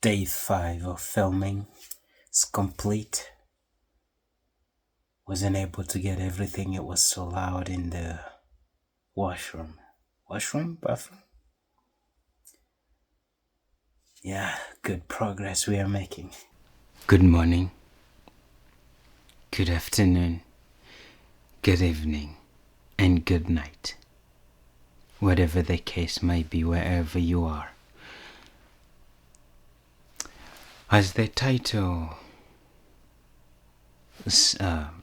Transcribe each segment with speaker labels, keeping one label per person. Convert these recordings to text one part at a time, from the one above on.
Speaker 1: Day 5 of filming is complete. Wasn't able to get everything, it was so loud in the washroom. Bathroom? Yeah, good progress we are making. Good morning, good afternoon, good evening, and good night. Whatever the case may be, wherever you are. As the title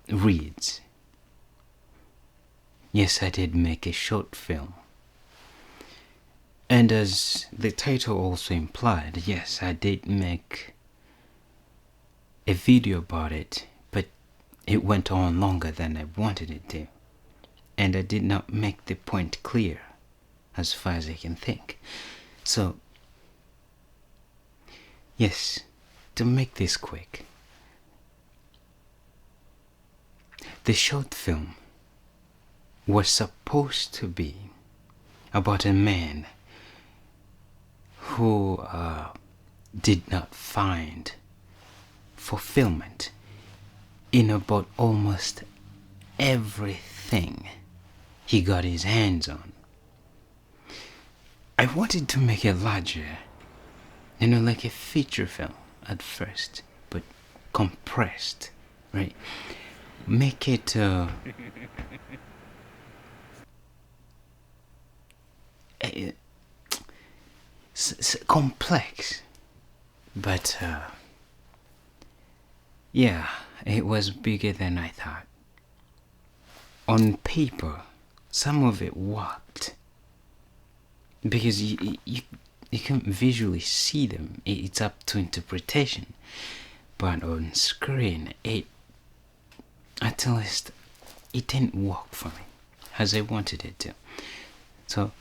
Speaker 1: reads, yes, I did make a short film. And as the title also implied, yes, I did make a video about it, but it went on longer than I wanted it to. And I did not make the point clear as far as I can think. So, yes, to make this quick, the short film was supposed to be about a man who did not find fulfillment in about almost everything he got his hands on. I wanted to make it larger, like a feature film at first, but compressed, right? Make it complex, but yeah, it was bigger than I thought. On paper, some of it worked because you can't visually see them. It's up to interpretation. But on screen, at least it didn't work for me as I wanted it to. So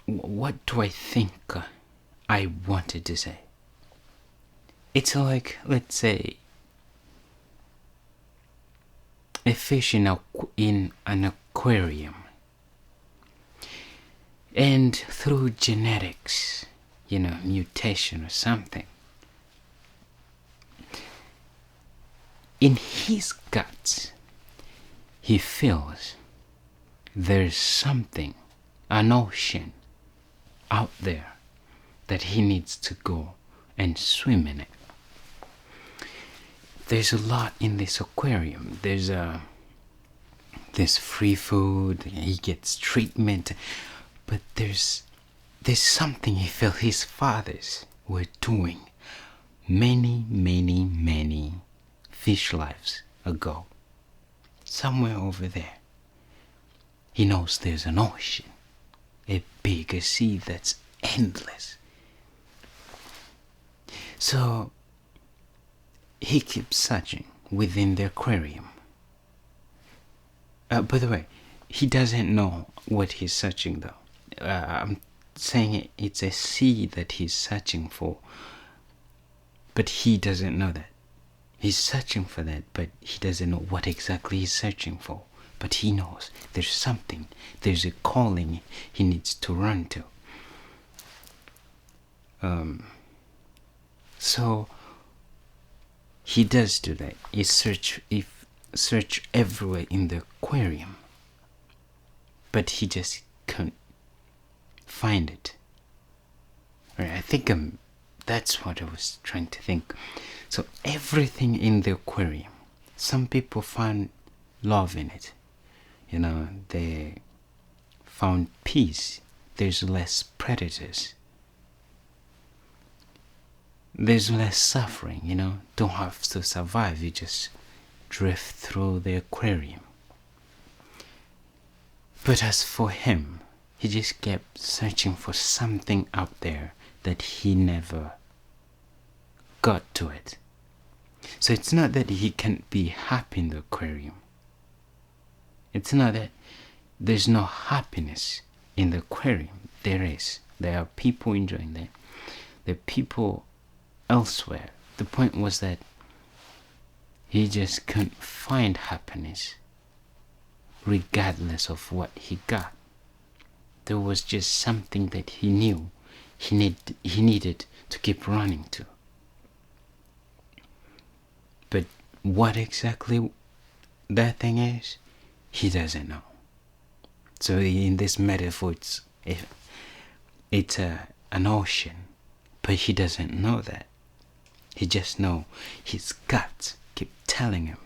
Speaker 1: what do I think I wanted to say? It's like, let's say, a fish in an aquarium. And through genetics, mutation or something, in his guts, he feels there's something, an ocean out there that he needs to go and swim in it. There's a lot in this aquarium. There's free food, he gets treatment, but there's something he felt his fathers were doing many fish lives ago. Somewhere over there. He knows there's an ocean, a bigger sea that's endless. So he keeps searching within the aquarium. By the way, he doesn't know what he's searching though. I'm saying it's a sea that he's searching for, but he doesn't know that. He's searching for that, but he doesn't know what exactly he's searching for. But he knows there's something, there's a calling he needs to run to. So he does do that. He search everywhere in the aquarium, but he just can't find it. Right, I think that's what I was trying to think. So everything in the aquarium, some people find love in it. They found peace. There's less predators. There's less suffering, Don't have to survive. You just drift through the aquarium. But as for him, he just kept searching for something out there that he never got to it. So it's not that he can't be happy in the aquarium. It's not that there's no happiness in the aquarium. There is. There are people enjoying that. There are people elsewhere. The point was that he just couldn't find happiness regardless of what he got. There was just something that he knew he needed to keep running to. But what exactly that thing is, he doesn't know. So in this metaphor, it's an ocean, but he doesn't know that. He just know his gut keep telling him,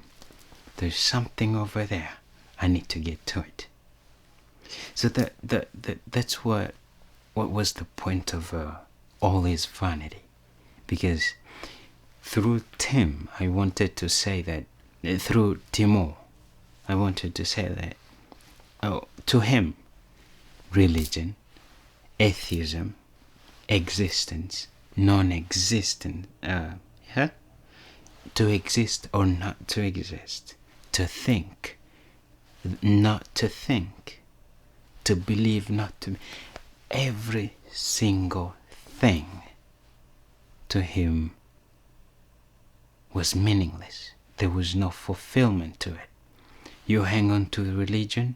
Speaker 1: there's something over there. I need to get to it. So that's what was the point of all his vanity, because through Tim, I wanted to say that through Timo, I wanted to say that to him, religion, atheism, existence, non-existent, to exist or not to exist, to think, not to think, to believe, not to, every single thing to him was meaningless. There was no fulfillment to it. You hang on to religion,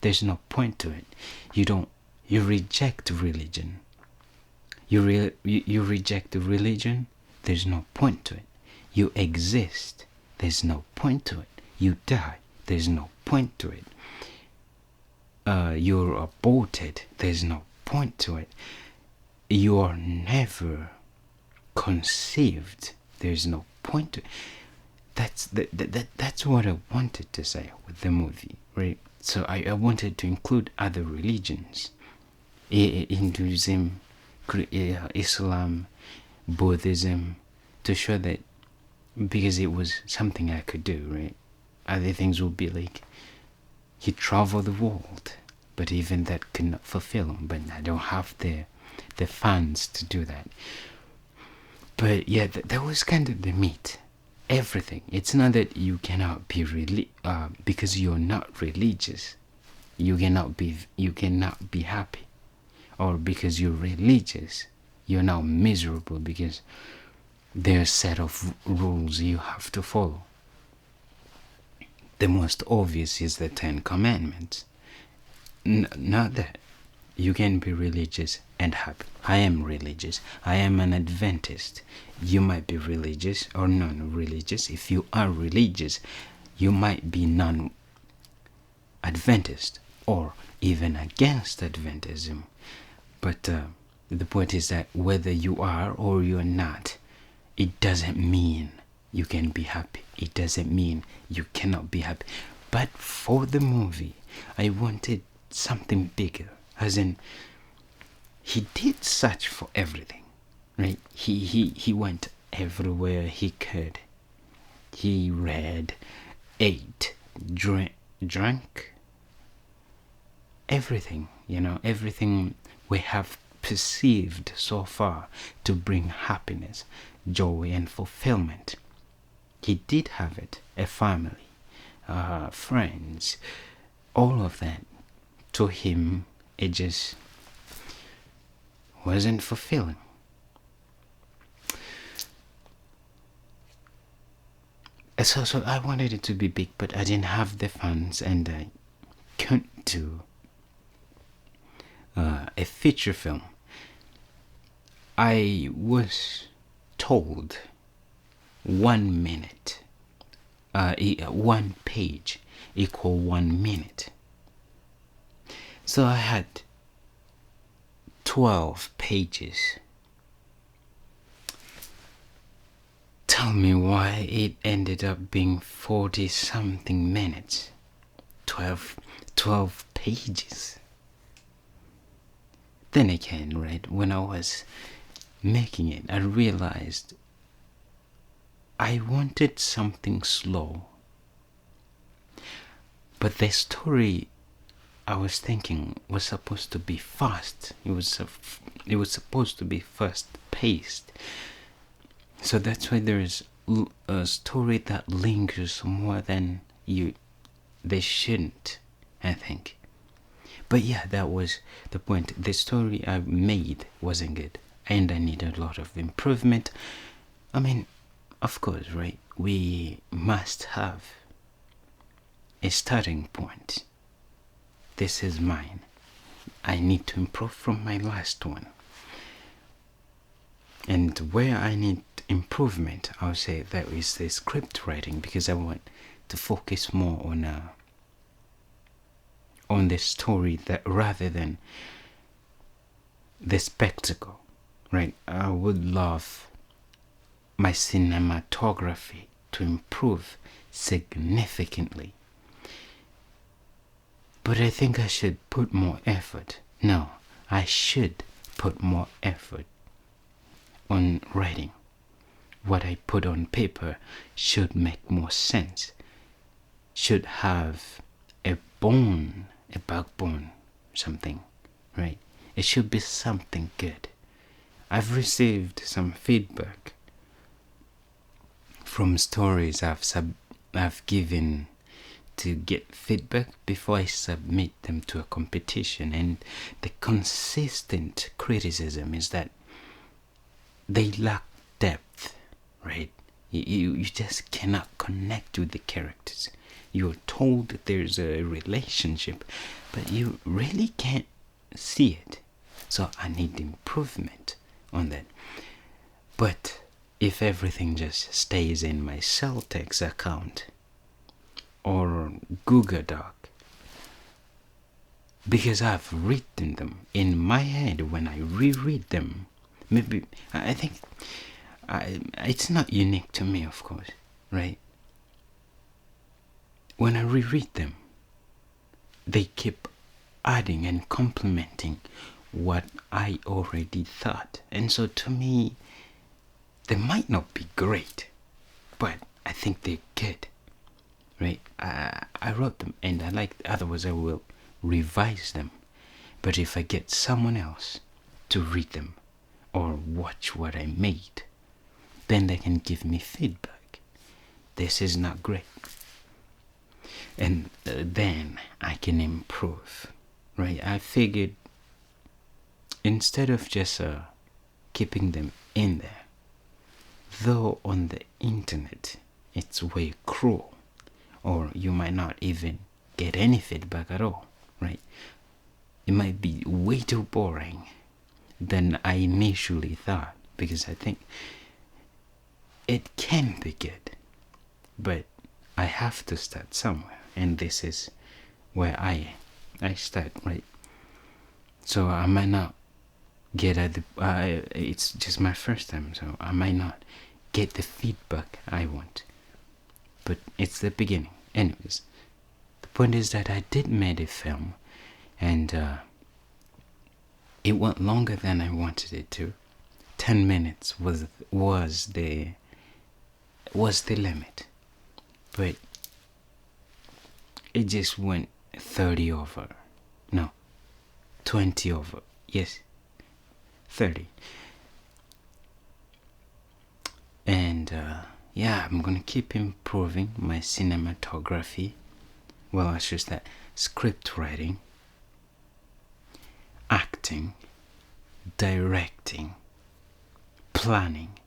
Speaker 1: there's no point to it. You reject religion. You reject the religion, there's no point to it. You exist, there's no point to it. You die, there's no point to it. You're aborted, there's no point to it. You are never conceived, there's no point to it. That's what I wanted to say with the movie, right? So I wanted to include other religions, Hinduism, Islam, Buddhism, to show that, because it was something I could do, right? Other things would be like, he traveled the world, but even that could not fulfill him. But I don't have the funds to do that. But yeah, that was kind of the meat. Everything. It's not that you cannot be because you're not religious, you cannot be happy, or because you're religious, you're now miserable because there are a set of rules you have to follow. The most obvious is the 10 Commandments. Not that. You can be religious and happy. I am religious. I am an Adventist. You might be religious or non-religious. If you are religious, you might be non-Adventist or even against Adventism. But the point is that whether you are or you're not, it doesn't mean you can be happy. It doesn't mean you cannot be happy. But for the movie, I wanted something bigger. As in, he did search for everything, right? He went everywhere he could. He read, ate, drank, everything, everything we have perceived so far to bring happiness, joy, and fulfillment. He did have it, a family, friends, all of that. To him, it just wasn't fulfilling. So I wanted it to be big, but I didn't have the funds, and I couldn't do a feature film. I was told 1 minute, 1 page equal 1 minute. So I had 12 pages. Tell me why it ended up being 40 something minutes. 12 pages. Then again, right, when I was making it, I realized I wanted something slow. But the story I was thinking was supposed to be fast. It was supposed to be fast paced. So that's why there is a story that lingers more than they shouldn't, I think. But yeah, that was the point. The story I made wasn't good, and I needed a lot of improvement. I mean, of course, right? We must have a starting point. This is mine. I need to improve from my last one. And where I need improvement, I would say that is the script writing, because I want to focus more on the story that rather than the spectacle, right? I would love my cinematography to improve significantly, but I think I should put more effort. No, I should put more effort on writing. What I put on paper should make more sense, should have a backbone, something, right? It should be something good. I've received some feedback from stories I've given to get feedback before I submit them to a competition, and the consistent criticism is that they lack depth, right? You just cannot connect with the characters. You're told that there's a relationship, but you really can't see it. So I need improvement on that. But if everything just stays in my Celtics account or Google Doc, because I've written them in my head, when I reread them, maybe I think it's not unique to me, of course, right? When I reread them, they keep adding and complementing what I already thought. And so to me, they might not be great, but I think they're good, right? I wrote them and I like, otherwise I will revise them. But if I get someone else to read them or watch what I made, then they can give me feedback. This is not great. And then I can improve, right? I figured instead of just keeping them in there, though on the internet it's way cruel, or you might not even get any feedback at all, right? It might be way too boring than I initially thought, because I think it can be good, but I have to start somewhere, and this is where I start, right? So I might not get it's just my first time, so I might not get the feedback I want, but it's the beginning. Anyways, the point is that I did make a film, and it went longer than I wanted it to. 10 minutes was the limit, but it just went 30 over. No, 20 over. Yes, 30. And yeah, I'm gonna keep improving my cinematography. Well, I should that script writing, acting, directing, planning,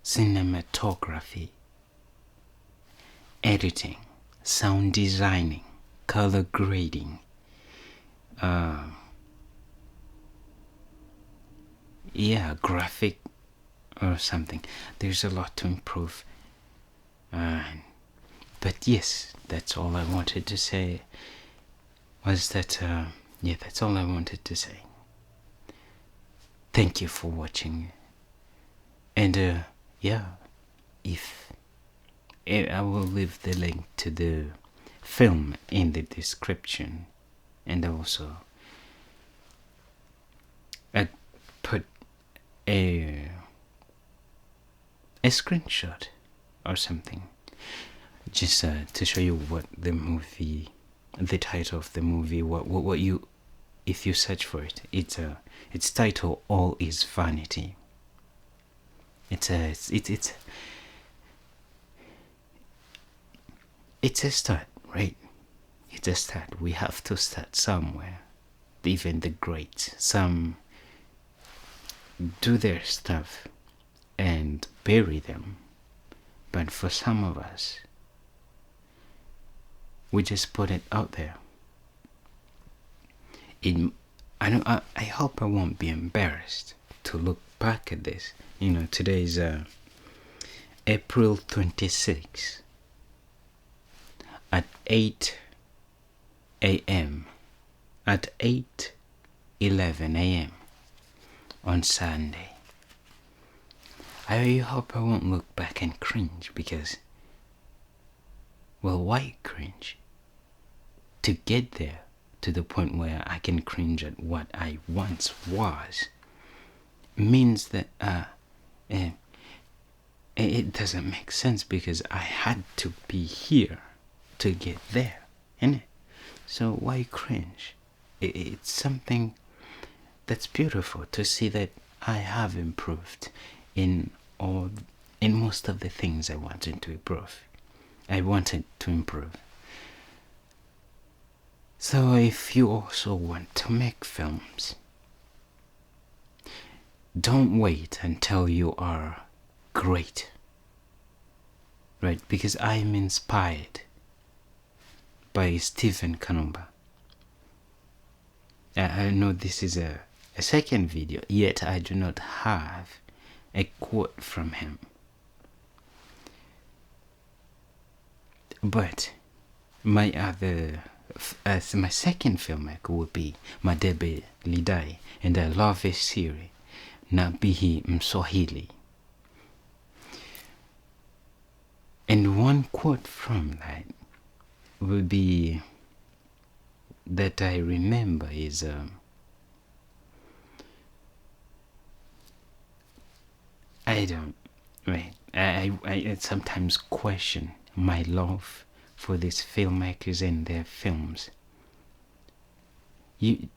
Speaker 1: cinematography, editing, sound designing, color grading, graphic or something. There's a lot to improve. But yes, that's all I wanted to say. Was that, that's all I wanted to say. Thank you for watching. And, if I will leave the link to the film in the description, and also I put a screenshot or something, just to show you what the movie, the title of the movie, what you, if you search for it, it's titled All Is Vanity. It's a start, right? It's a start. We have to start somewhere. Even the greats, some do their stuff and bury them, but for some of us, we just put it out there. I hope I won't be embarrassed to look back at this. Today is April 26th at 8 a.m. at 8:11 a.m. on Sunday. I hope I won't look back and cringe, because, well, why cringe? To get there, to the point where I can cringe at what I once was, means that it doesn't make sense, because I had to be here to get there, innit? So why cringe? It's something that's beautiful to see that I have improved in most of the things I wanted to improve. So if you also want to make films, don't wait until you are great, right? Because I'm inspired by Stephen Kanumba. I know this is a second video, yet I do not have a quote from him. But my second filmmaker would be Madebe Lidai, and I love his series, Nabihi Mswahili. And one quote from that would be, that I remember, is I sometimes question my love for these filmmakers and their films. I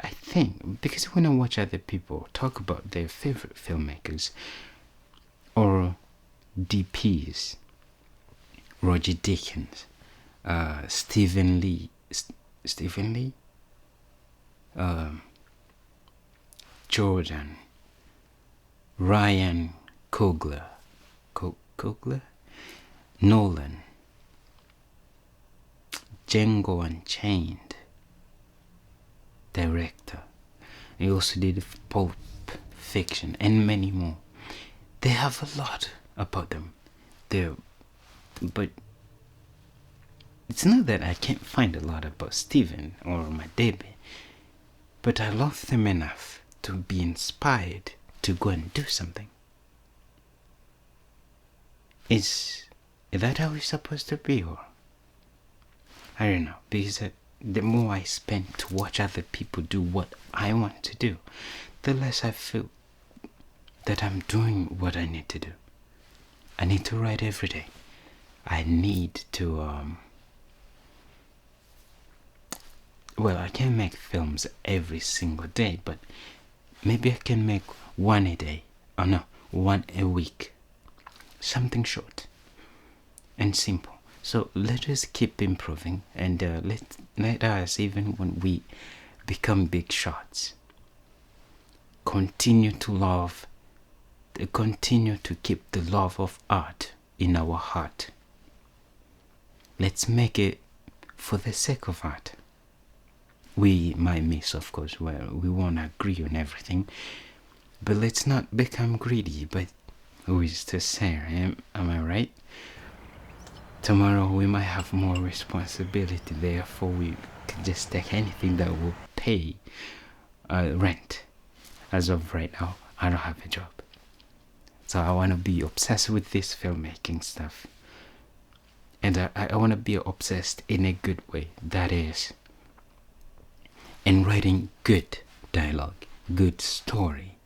Speaker 1: think, because when I watch other people talk about their favorite filmmakers or DPs, Roger Deakins, Stephen Lee, Jordan, Ryan Coogler, Nolan, Django Unchained, director. He also did Pulp Fiction and many more. They have a lot about them. But it's not that I can't find a lot about Steven or Madebe, but I love them enough to be inspired to go and do something. Is that how it's supposed to be? Or I don't know, because the more I spend to watch other people do what I want to do, the less I feel that I'm doing what I need to do. I need to write every day. I need to I can't make films every single day, but maybe I can make one a day, or no, one a week. Something short and simple. So let us keep improving, and let us, even when we become big shots, continue to keep the love of art in our heart. Let's make it for the sake of art. We might miss, of course, where we won't agree on everything, but let's not become greedy. But who is to say, am I right? Tomorrow we might have more responsibility, therefore we can just take anything that will pay rent. As of right now, I don't have a job, so I want to be obsessed with this filmmaking stuff, and I want to be obsessed in a good way, that is, in writing good dialogue, good story.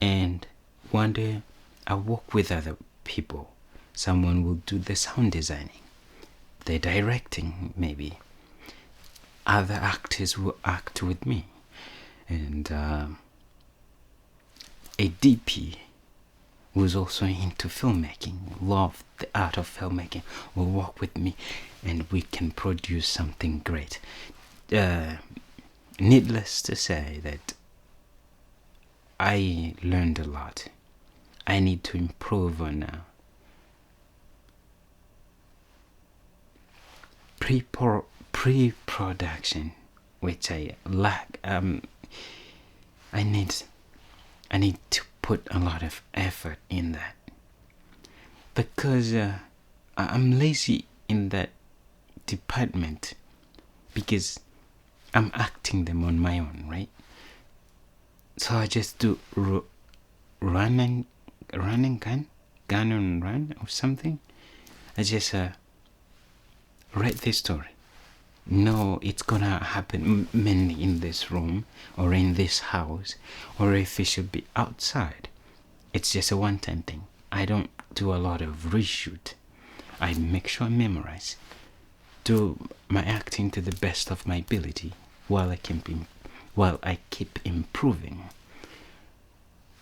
Speaker 1: And one day I'll work with other people. Someone will do the sound designing, the directing, maybe. Other actors will act with me. And a DP who's also into filmmaking, love the art of filmmaking, will work with me, and we can produce something great. Needless to say that I learned a lot. I need to improve on pre-production, which I lack. I I need to put a lot of effort in that, because I'm lazy in that department, because I'm acting them on my own, right? So I just do run and gun and run or something. I just write this story. No, it's gonna happen mainly in this room or in this house, or if it should be outside. It's just a one-time thing. I don't do a lot of reshoot. I make sure I memorize, do my acting to the best of my ability while I keep improving,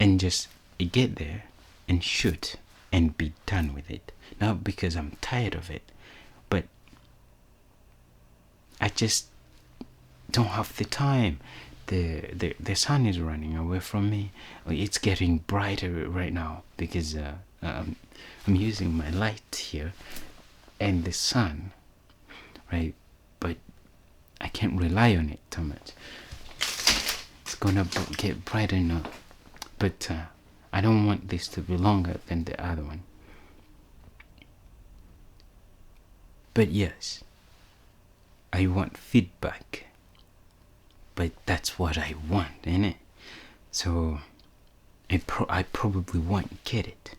Speaker 1: and just get there and shoot and be done with it. Not because I'm tired of it, but I just don't have the time. The sun is running away from me. It's getting brighter right now because I'm using my light here and the sun, right? But I can't rely on it too much. It's gonna get brighter now, but I don't want this to be longer than the other one. But yes, I want feedback. But that's what I want, innit? So I probably won't get it.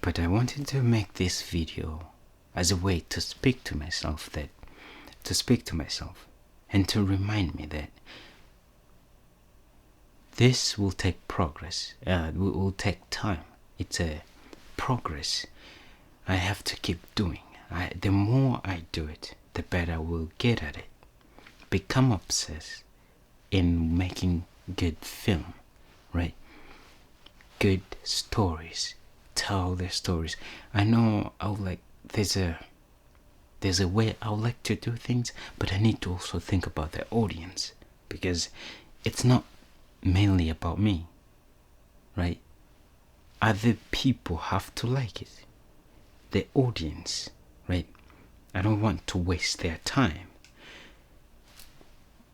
Speaker 1: But I wanted to make this video as a way to speak to myself, and to remind me that this will take progress. It will take time. It's a progress I have to keep doing. The more I do it, the better I will get at it. Become obsessed in making good film, right? Good stories. Tell the stories. I know there's a way I would like to do things, but I need to also think about the audience, because it's not mainly about me, right? Other people have to like it. The audience, right? I don't want to waste their time.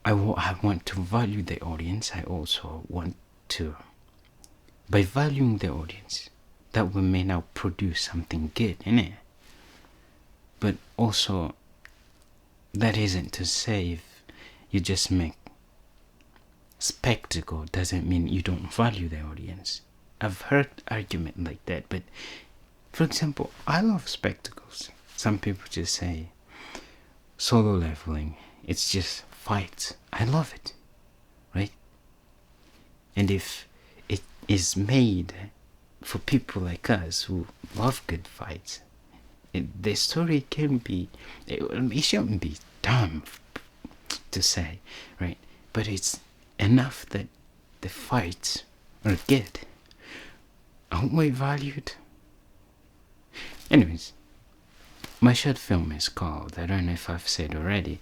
Speaker 1: I want to value the audience. I also want to, by valuing the audience, that we may now produce something good, innit? But also, that isn't to say if you just make spectacle doesn't mean you don't value the audience. I've heard argument like that, but for example, I love spectacles. Some people just say Solo Leveling, it's just fights. I love it, right? And if it is made for people like us who love good fights, the story can be, it shouldn't be dumb to say, right? But it's enough that the fights are good. Aren't we valued? Anyways, my short film is called, I don't know if I've said already,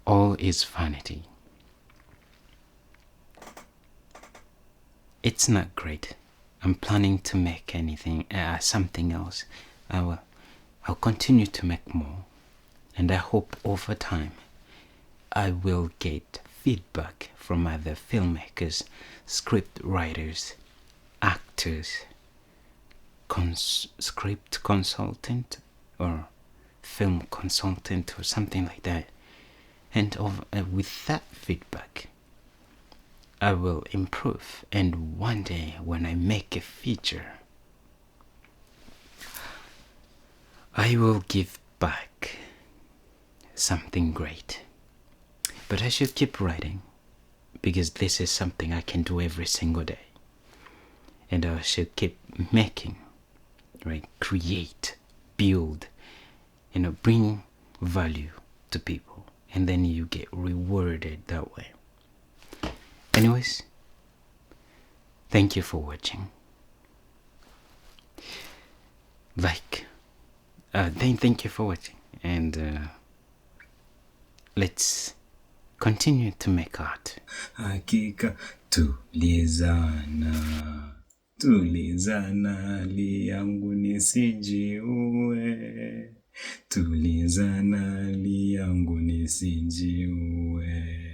Speaker 1: All Is Vanity. It's not great. I'm planning to make something else. I'll continue to make more, and I hope over time I will get feedback from other filmmakers, script writers, actors, script consultant or film consultant or something like that. And with that feedback, I will improve. And one day when I make a feature, I will give back something great. But I should keep writing, because this is something I can do every single day. And I should keep making, right? Create, build, bring value to people. And then you get rewarded that way. Anyways, thank you for watching. Thank you for watching. And let's continue to make art.
Speaker 2: Hakika tulizana li yangu nisijiue, tulizana li yangu nisijiue.